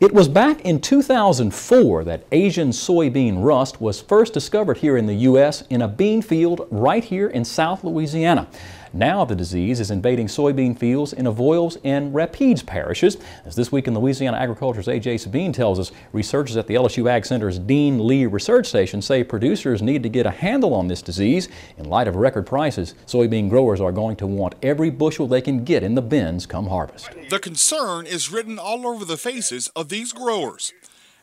It was back in 2004 that Asian soybean rust was first discovered here in the U.S. in a bean field right here in South Louisiana. Now the disease is invading soybean fields in Avoyelles and Rapides Parishes. As This Week in Louisiana Agriculture's AJ Sabine tells us, researchers at the LSU Ag Center's Dean Lee Research Station say producers need to get a handle on this disease. In light of record prices, soybean growers are going to want every bushel they can get in the bins come harvest. The concern is written all over the faces of these growers.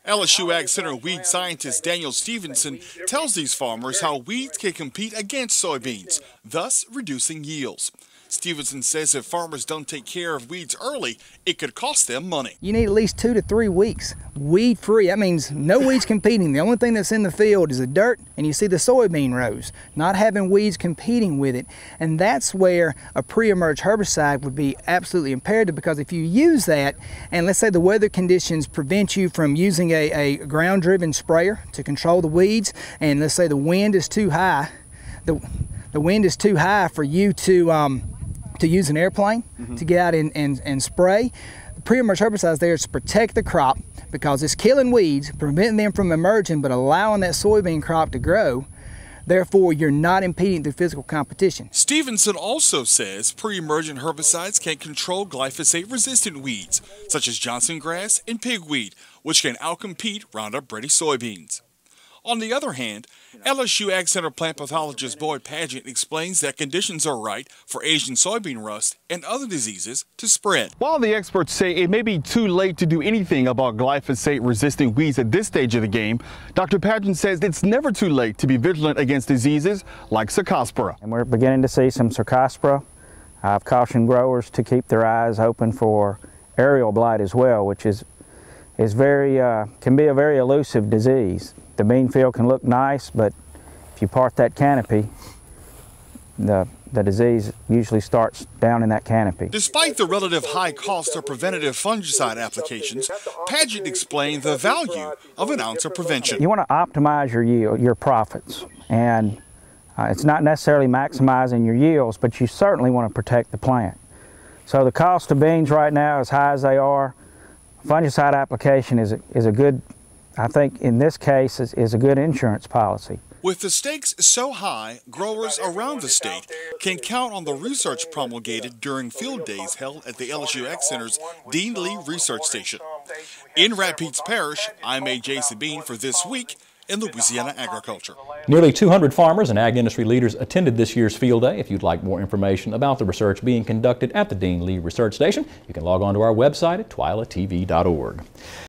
LSU Ag Center weed scientist Daniel Stevenson tells these farmers how weeds can compete against soybeans, thus reducing yields. Stevenson says if farmers don't take care of weeds early, it could cost them money. You need at least 2 to 3 weeks weed-free. That means no weeds competing. The only thing that's in the field is the dirt, and you see the soybean rows, not having weeds competing with it. And that's where a pre-emerge herbicide would be absolutely imperative, because if you use that, and let's say the weather conditions prevent you from using a ground-driven sprayer to control the weeds, and let's say the wind is too high, the wind is too high for you to use an airplane to get out and spray. The pre-emerge herbicide is there to protect the crop, because it's killing weeds, preventing them from emerging, but allowing that soybean crop to grow. Therefore, you're not impeding the physical competition. Stevenson also says pre-emergent herbicides can control glyphosate-resistant weeds, such as Johnson grass and pigweed, which can outcompete Roundup-ready soybeans. On the other hand, LSU Ag Center plant pathologist Boyd Paget explains that conditions are right for Asian soybean rust and other diseases to spread. While the experts say it may be too late to do anything about glyphosate-resistant weeds at this stage of the game, Dr. Paget says it's never too late to be vigilant against diseases like Cercospora. And we're beginning to see some Cercospora. I've cautioned growers to keep their eyes open for aerial blight as well, which can be a very elusive disease. The bean field can look nice, but if you part that canopy, the disease usually starts down in that canopy. Despite the relative high cost of preventative fungicide applications, Paget explained the value of an ounce of prevention. You want to optimize your yield, your profits, and it's not necessarily maximizing your yields, but you certainly want to protect the plant. So the cost of beans right now, as high as they are, fungicide application is a good, I think in this case, is a good insurance policy. With the stakes so high, growers around the state can count on the research promulgated during field days held at the LSU Ag Center's Dean Lee Research Station. In Rapides Parish, I'm AJ Sabine for This Week in Louisiana Agriculture. Nearly 200 farmers and ag industry leaders attended this year's field day. If you'd like more information about the research being conducted at the Dean Lee Research Station, you can log on to our website at twilatv.org.